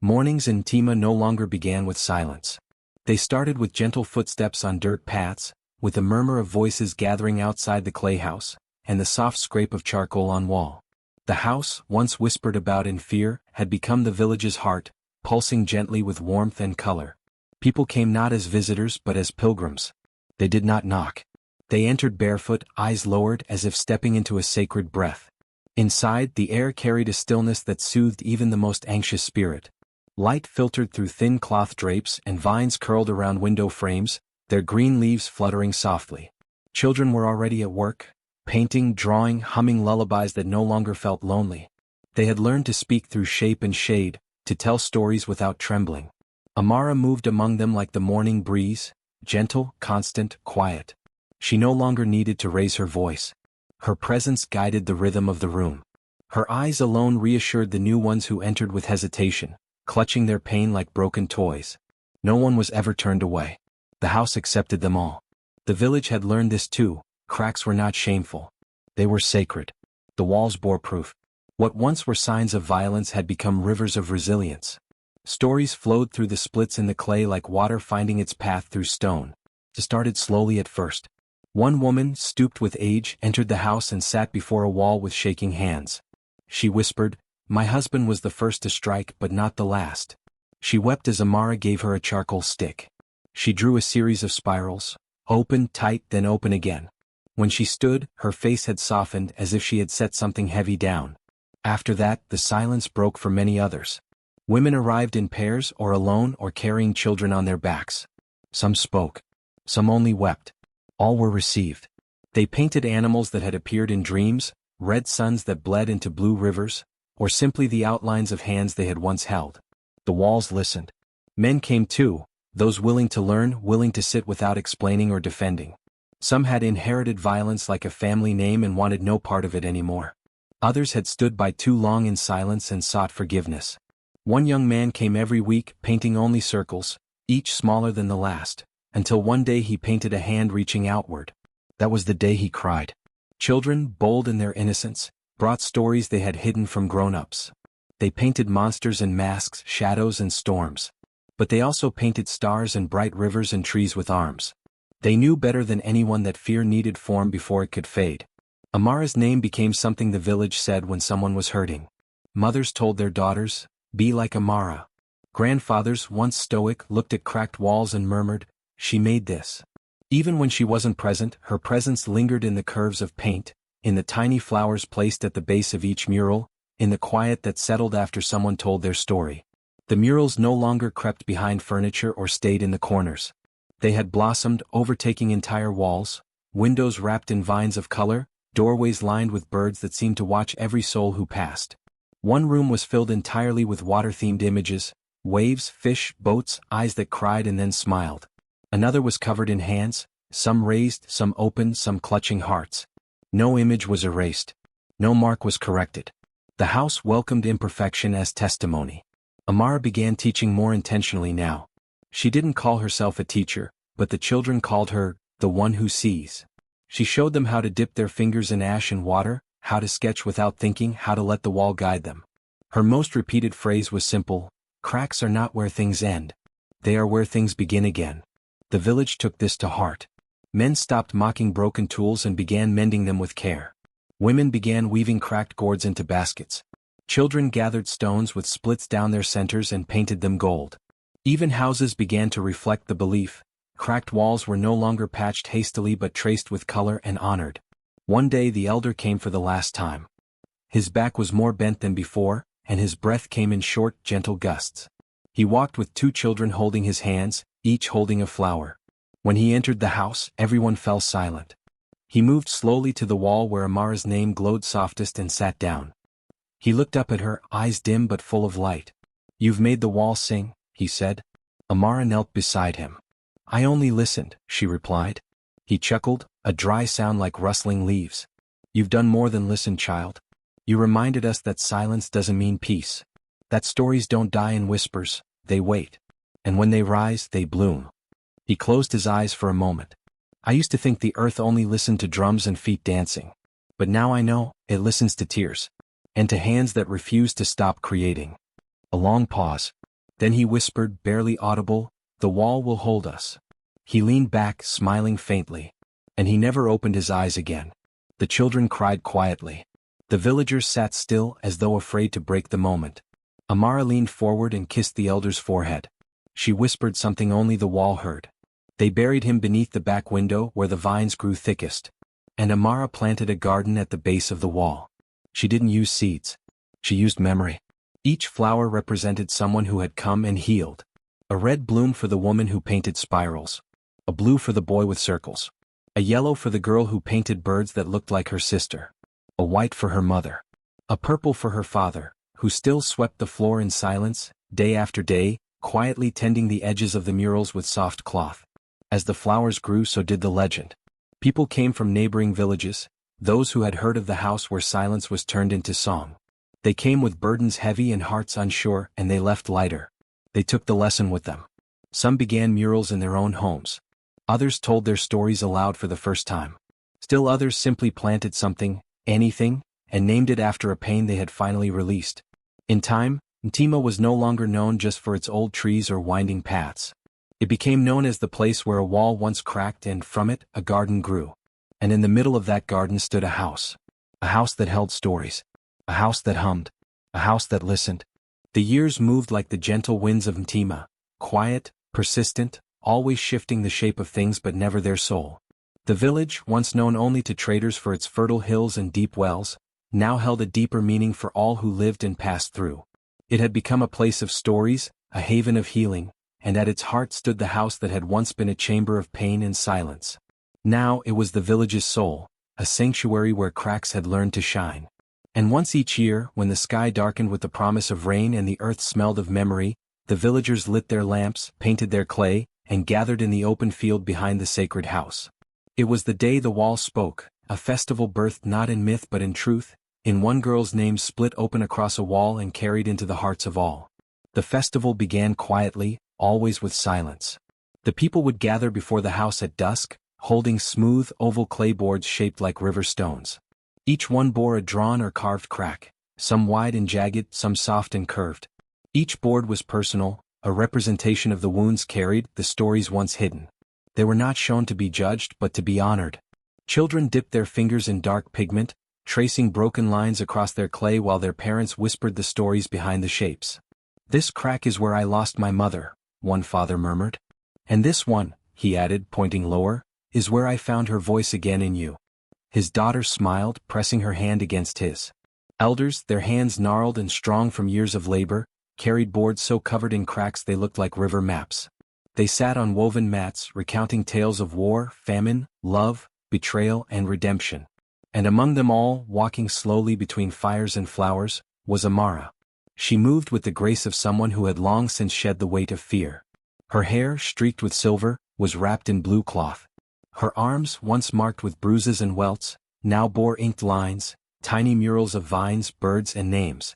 Speaker 1: Mornings in Mima no longer began with silence. They started with gentle footsteps on dirt paths, with a murmur of voices gathering outside the clay house, and the soft scrape of charcoal on wall. The house, once whispered about in fear, had become the village's heart, pulsing gently with warmth and color. People came not as visitors but as pilgrims. They did not knock. They entered barefoot, eyes lowered as if stepping into a sacred breath. Inside, the air carried a stillness that soothed even the most anxious spirit. Light filtered through thin cloth drapes and vines curled around window frames, their green leaves fluttering softly. Children were already at work, painting, drawing, humming lullabies that no longer felt lonely. They had learned to speak through shape and shade, to tell stories without trembling. Amara moved among them like the morning breeze, gentle, constant, quiet. She no longer needed to raise her voice. Her presence guided the rhythm of the room. Her eyes alone reassured the new ones who entered with hesitation, clutching their pain like broken toys. No one was ever turned away. The house accepted them all. The village had learned this too. Cracks were not shameful. They were sacred. The walls bore proof. What once were signs of violence had become rivers of resilience. Stories flowed through the splits in the clay like water finding its path through stone. It started slowly at first. One woman, stooped with age, entered the house and sat before a wall with shaking hands. She whispered, "My husband was the first to strike but not the last." She wept as Amara gave her a charcoal stick. She drew a series of spirals, open, tight, then open again. When she stood, her face had softened as if she had set something heavy down. After that, the silence broke for many others. Women arrived in pairs or alone or carrying children on their backs. Some spoke. Some only wept. All were received. They painted animals that had appeared in dreams, red suns that bled into blue rivers, or simply the outlines of hands they had once held. The walls listened. Men came too, those willing to learn, willing to sit without explaining or defending. Some had inherited violence like a family name and wanted no part of it anymore. Others had stood by too long in silence and sought forgiveness. One young man came every week, painting only circles, each smaller than the last, until one day he painted a hand reaching outward. That was the day he cried. Children, bold in their innocence, brought stories they had hidden from grown-ups. They painted monsters and masks, shadows and storms. But they also painted stars and bright rivers and trees with arms. They knew better than anyone that fear needed form before it could fade. Amara's name became something the village said when someone was hurting. Mothers told their daughters, "Be like Amara." Grandfathers, once stoic, looked at cracked walls and murmured, "She made this." Even when she wasn't present, her presence lingered in the curves of paint, in the tiny flowers placed at the base of each mural, in the quiet that settled after someone told their story. The murals no longer crept behind furniture or stayed in the corners. They had blossomed, overtaking entire walls, windows wrapped in vines of color, doorways lined with birds that seemed to watch every soul who passed. One room was filled entirely with water-themed images, waves, fish, boats, eyes that cried and then smiled. Another was covered in hands, some raised, some open, some clutching hearts. No image was erased. No mark was corrected. The house welcomed imperfection as testimony. Amara began teaching more intentionally now. She didn't call herself a teacher, but the children called her, the one who sees. She showed them how to dip their fingers in ash and water, how to sketch without thinking, how to let the wall guide them. Her most repeated phrase was simple: "Cracks are not where things end. They are where things begin again." The village took this to heart. Men stopped mocking broken tools and began mending them with care. Women began weaving cracked gourds into baskets. Children gathered stones with splits down their centers and painted them gold. Even houses began to reflect the belief. Cracked walls were no longer patched hastily but traced with color and honored. One day the elder came for the last time. His back was more bent than before, and his breath came in short, gentle gusts. He walked with two children holding his hands, each holding a flower. When he entered the house, everyone fell silent. He moved slowly to the wall where Amara's name glowed softest and sat down. He looked up at her, eyes dim but full of light. "You've made the wall sing," he said. Amara knelt beside him. I only listened, she replied. He chuckled, a dry sound like rustling leaves. You've done more than listen, child. You reminded us that silence doesn't mean peace. That stories don't die in whispers, they wait. And when they rise, they bloom. He closed his eyes for a moment. I used to think the earth only listened to drums and feet dancing. But now I know, it listens to tears. And to hands that refuse to stop creating. A long pause. Then he whispered, barely audible, the wall will hold us. He leaned back, smiling faintly. And he never opened his eyes again. The children cried quietly. The villagers sat still as though afraid to break the moment. Amara leaned forward and kissed the elder's forehead. She whispered something only the wall heard. They buried him beneath the back window where the vines grew thickest. And Amara planted a garden at the base of the wall. She didn't use seeds. She used memory. Each flower represented someone who had come and healed. A red bloom for the woman who painted spirals. A blue for the boy with circles. A yellow for the girl who painted birds that looked like her sister. A white for her mother. A purple for her father, who still swept the floor in silence, day after day, quietly tending the edges of the murals with soft cloth. As the flowers grew, so did the legend. People came from neighboring villages, those who had heard of the house where silence was turned into song. They came with burdens heavy and hearts unsure, and they left lighter. They took the lesson with them. Some began murals in their own homes. Others told their stories aloud for the first time. Still others simply planted something, anything, and named it after a pain they had finally released. In time, Mima was no longer known just for its old trees or winding paths. It became known as the place where a wall once cracked and from it, a garden grew. And in the middle of that garden stood a house. A house that held stories. A house that hummed. A house that listened. The years moved like the gentle winds of Mima, quiet, persistent, always shifting the shape of things but never their soul. The village, once known only to traders for its fertile hills and deep wells, now held a deeper meaning for all who lived and passed through. It had become a place of stories, a haven of healing, and at its heart stood the house that had once been a chamber of pain and silence. Now it was the village's soul, a sanctuary where cracks had learned to shine. And once each year, when the sky darkened with the promise of rain and the earth smelled of memory, the villagers lit their lamps, painted their clay, and gathered in the open field behind the sacred house. It was the day the wall spoke, a festival birthed not in myth but in truth, in one girl's name split open across a wall and carried into the hearts of all. The festival began quietly, always with silence. The people would gather before the house at dusk, holding smooth, oval clay boards shaped like river stones. Each one bore a drawn or carved crack, some wide and jagged, some soft and curved. Each board was personal, a representation of the wounds carried, the stories once hidden. They were not shown to be judged but to be honored. Children dipped their fingers in dark pigment, tracing broken lines across their clay while their parents whispered the stories behind the shapes. This crack is where I lost my mother, one father murmured. And this one, he added, pointing lower, is where I found her voice again in you. His daughter smiled, pressing her hand against his. Elders, their hands gnarled and strong from years of labor, carried boards so covered in cracks they looked like river maps. They sat on woven mats, recounting tales of war, famine, love, betrayal, and redemption. And among them all, walking slowly between fires and flowers, was Amara. She moved with the grace of someone who had long since shed the weight of fear. Her hair, streaked with silver, was wrapped in blue cloth. Her arms, once marked with bruises and welts, now bore inked lines, tiny murals of vines, birds, and names.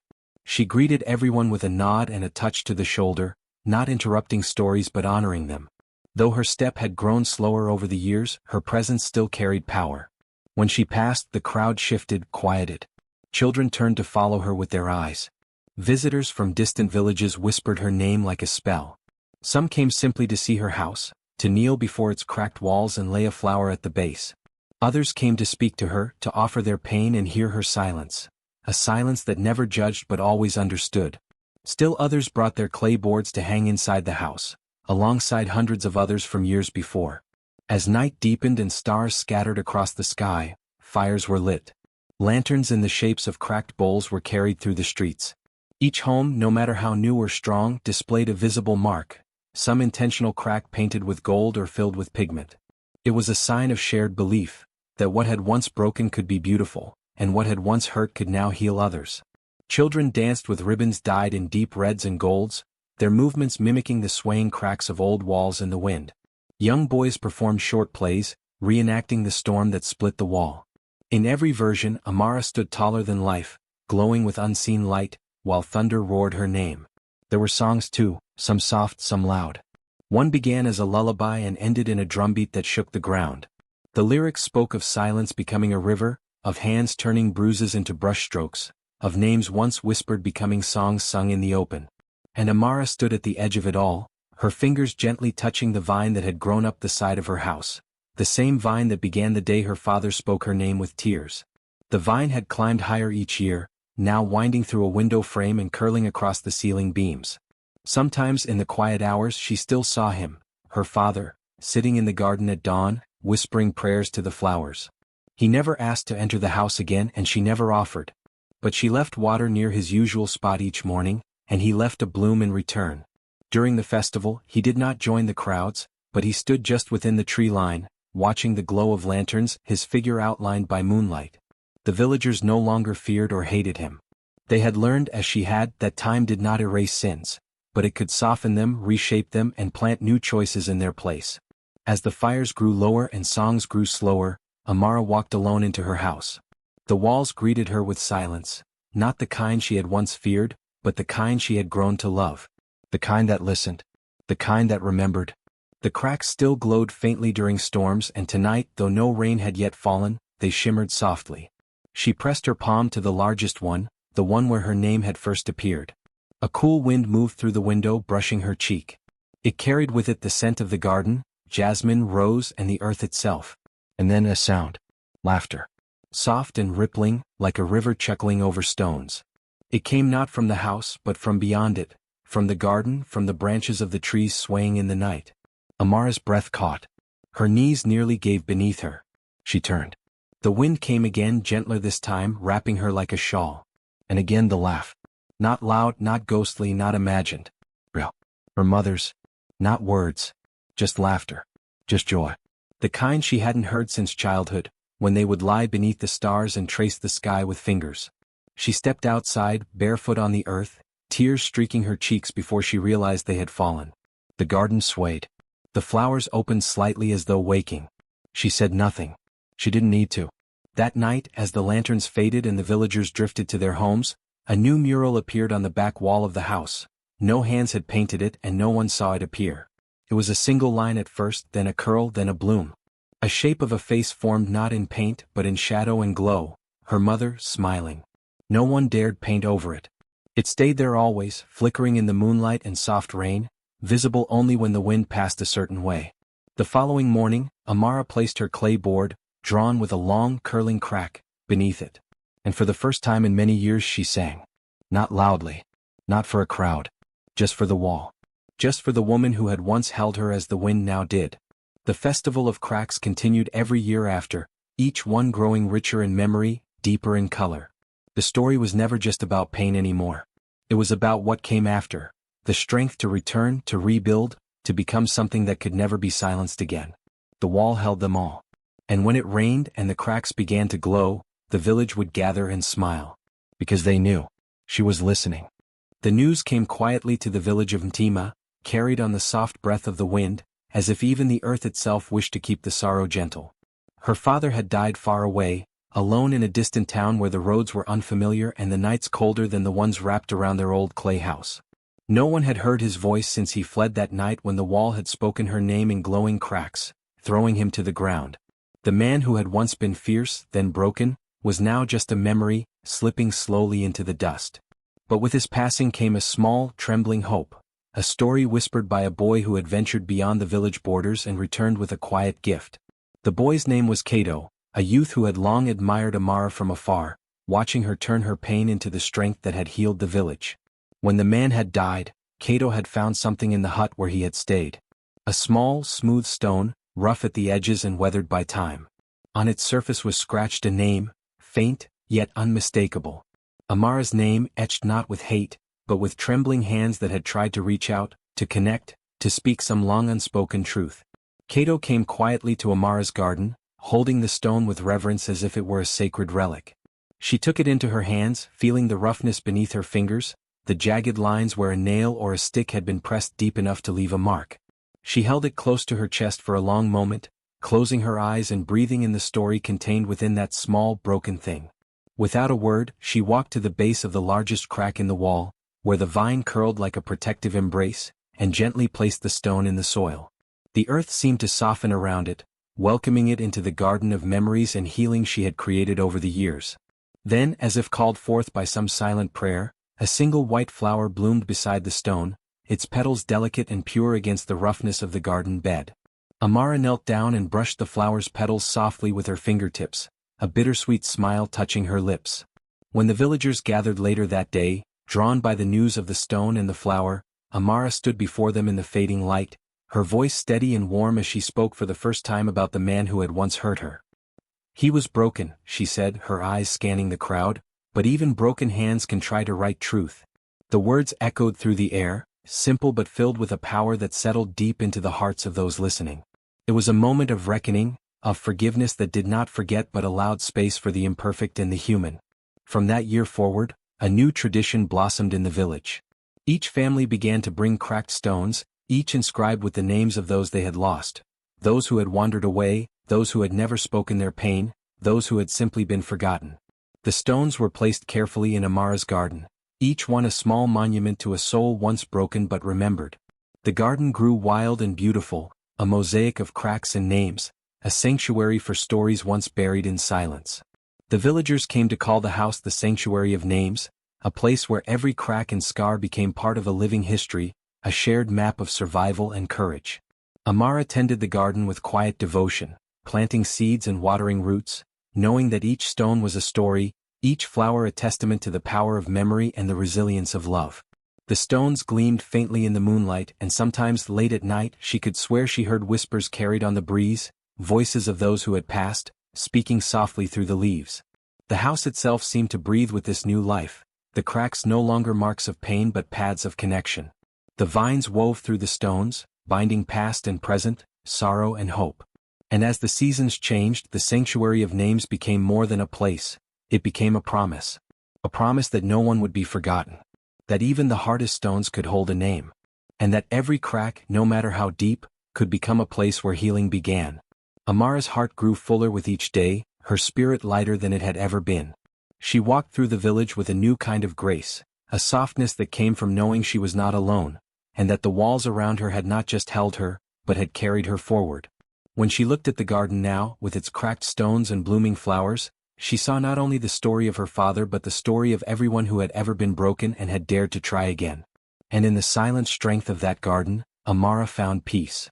Speaker 1: She greeted everyone with a nod and a touch to the shoulder, not interrupting stories but honoring them. Though her step had grown slower over the years, her presence still carried power. When she passed, the crowd shifted, quieted. Children turned to follow her with their eyes. Visitors from distant villages whispered her name like a spell. Some came simply to see her house, to kneel before its cracked walls and lay a flower at the base. Others came to speak to her, to offer their pain and hear her silence. A silence that never judged but always understood. Still others brought their clay boards to hang inside the house, alongside hundreds of others from years before. As night deepened and stars scattered across the sky, fires were lit. Lanterns in the shapes of cracked bowls were carried through the streets. Each home, no matter how new or strong, displayed a visible mark, some intentional crack painted with gold or filled with pigment. It was a sign of shared belief, that what had once broken could be beautiful, and what had once hurt could now heal others. Children danced with ribbons dyed in deep reds and golds, their movements mimicking the swaying cracks of old walls in the wind. Young boys performed short plays, reenacting the storm that split the wall. In every version, Amara stood taller than life, glowing with unseen light, while thunder roared her name. There were songs too, some soft, some loud. One began as a lullaby and ended in a drumbeat that shook the ground. The lyrics spoke of silence becoming a river, of hands turning bruises into brushstrokes, of names once whispered becoming songs sung in the open. And Amara stood at the edge of it all, her fingers gently touching the vine that had grown up the side of her house, the same vine that began the day her father spoke her name with tears. The vine had climbed higher each year, now winding through a window frame and curling across the ceiling beams. Sometimes in the quiet hours she still saw him, her father, sitting in the garden at dawn, whispering prayers to the flowers. He never asked to enter the house again and she never offered. But she left water near his usual spot each morning, and he left a bloom in return. During the festival, he did not join the crowds, but he stood just within the tree line, watching the glow of lanterns, his figure outlined by moonlight. The villagers no longer feared or hated him. They had learned, as she had, that time did not erase sins, but it could soften them, reshape them, and plant new choices in their place. As the fires grew lower and songs grew slower, Amara walked alone into her house. The walls greeted her with silence, not the kind she had once feared, but the kind she had grown to love. The kind that listened. The kind that remembered. The cracks still glowed faintly during storms, and tonight, though no rain had yet fallen, they shimmered softly. She pressed her palm to the largest one, the one where her name had first appeared. A cool wind moved through the window, brushing her cheek. It carried with it the scent of the garden, jasmine, rose, and the earth itself. And then a sound. Laughter. Soft and rippling, like a river chuckling over stones. It came not from the house but from beyond it, from the garden, from the branches of the trees swaying in the night. Amara's breath caught. Her knees nearly gave beneath her. She turned. The wind came again, gentler this time, wrapping her like a shawl. And again the laugh. Not loud, not ghostly, not imagined. Real. Her mother's. Not words. Just laughter. Just joy. The kind she hadn't heard since childhood, when they would lie beneath the stars and trace the sky with fingers. She stepped outside, barefoot on the earth, tears streaking her cheeks before she realized they had fallen. The garden swayed. The flowers opened slightly as though waking. She said nothing. She didn't need to. That night, as the lanterns faded and the villagers drifted to their homes, a new mural appeared on the back wall of the house. No hands had painted it and no one saw it appear. It was a single line at first, then a curl, then a bloom. A shape of a face formed not in paint but in shadow and glow, her mother, smiling. No one dared paint over it. It stayed there always, flickering in the moonlight and soft rain, visible only when the wind passed a certain way. The following morning, Amara placed her clay board, drawn with a long, curling crack, beneath it. And for the first time in many years she sang. Not loudly. Not for a crowd. Just for the wall. Just for the woman who had once held her as the wind now did. The festival of cracks continued every year after, each one growing richer in memory, deeper in color. The story was never just about pain anymore. It was about what came after, the strength to return, to rebuild, to become something that could never be silenced again. The wall held them all. And when it rained and the cracks began to glow, the village would gather and smile. Because they knew. She was listening. The news came quietly to the village of Mima, carried on the soft breath of the wind, as if even the earth itself wished to keep the sorrow gentle. Her father had died far away, alone in a distant town where the roads were unfamiliar and the nights colder than the ones wrapped around their old clay house. No one had heard his voice since he fled that night when the wall had spoken her name in glowing cracks, throwing him to the ground. The man who had once been fierce, then broken, was now just a memory, slipping slowly into the dust. But with his passing came a small, trembling hope, a story whispered by a boy who had ventured beyond the village borders and returned with a quiet gift. The boy's name was Cato, a youth who had long admired Amara from afar, watching her turn her pain into the strength that had healed the village. When the man had died, Cato had found something in the hut where he had stayed. A small, smooth stone, rough at the edges and weathered by time. On its surface was scratched a name, faint, yet unmistakable. Amara's name, etched not with hate, but with trembling hands that had tried to reach out, to connect, to speak some long unspoken truth. Cato came quietly to Amara's garden, holding the stone with reverence as if it were a sacred relic. She took it into her hands, feeling the roughness beneath her fingers, the jagged lines where a nail or a stick had been pressed deep enough to leave a mark. She held it close to her chest for a long moment, closing her eyes and breathing in the story contained within that small broken thing. Without a word, she walked to the base of the largest crack in the wall, where the vine curled like a protective embrace, and gently placed the stone in the soil. The earth seemed to soften around it, welcoming it into the garden of memories and healing she had created over the years. Then, as if called forth by some silent prayer, a single white flower bloomed beside the stone, its petals delicate and pure against the roughness of the garden bed. Amara knelt down and brushed the flower's petals softly with her fingertips, a bittersweet smile touching her lips. When the villagers gathered later that day, drawn by the news of the stone and the flower, Amara stood before them in the fading light, her voice steady and warm as she spoke for the first time about the man who had once hurt her. "He was broken," she said, her eyes scanning the crowd, "but even broken hands can try to write truth." The words echoed through the air, simple but filled with a power that settled deep into the hearts of those listening. It was a moment of reckoning, of forgiveness that did not forget but allowed space for the imperfect and the human. From that year forward, a new tradition blossomed in the village. Each family began to bring cracked stones, each inscribed with the names of those they had lost, those who had wandered away, those who had never spoken their pain, those who had simply been forgotten. The stones were placed carefully in Amara's garden, each one a small monument to a soul once broken but remembered. The garden grew wild and beautiful, a mosaic of cracks and names, a sanctuary for stories once buried in silence. The villagers came to call the house the Sanctuary of Names, a place where every crack and scar became part of a living history, a shared map of survival and courage. Amara tended the garden with quiet devotion, planting seeds and watering roots, knowing that each stone was a story, each flower a testament to the power of memory and the resilience of love. The stones gleamed faintly in the moonlight, and sometimes late at night she could swear she heard whispers carried on the breeze, voices of those who had passed, speaking softly through the leaves. The house itself seemed to breathe with this new life, the cracks no longer marks of pain but paths of connection. The vines wove through the stones, binding past and present, sorrow and hope. And as the seasons changed, the Sanctuary of Names became more than a place, it became a promise. A promise that no one would be forgotten. That even the hardest stones could hold a name. And that every crack, no matter how deep, could become a place where healing began. Amara's heart grew fuller with each day, her spirit lighter than it had ever been. She walked through the village with a new kind of grace, a softness that came from knowing she was not alone, and that the walls around her had not just held her, but had carried her forward. When she looked at the garden now, with its cracked stones and blooming flowers, she saw not only the story of her father but the story of everyone who had ever been broken and had dared to try again. And in the silent strength of that garden, Amara found peace.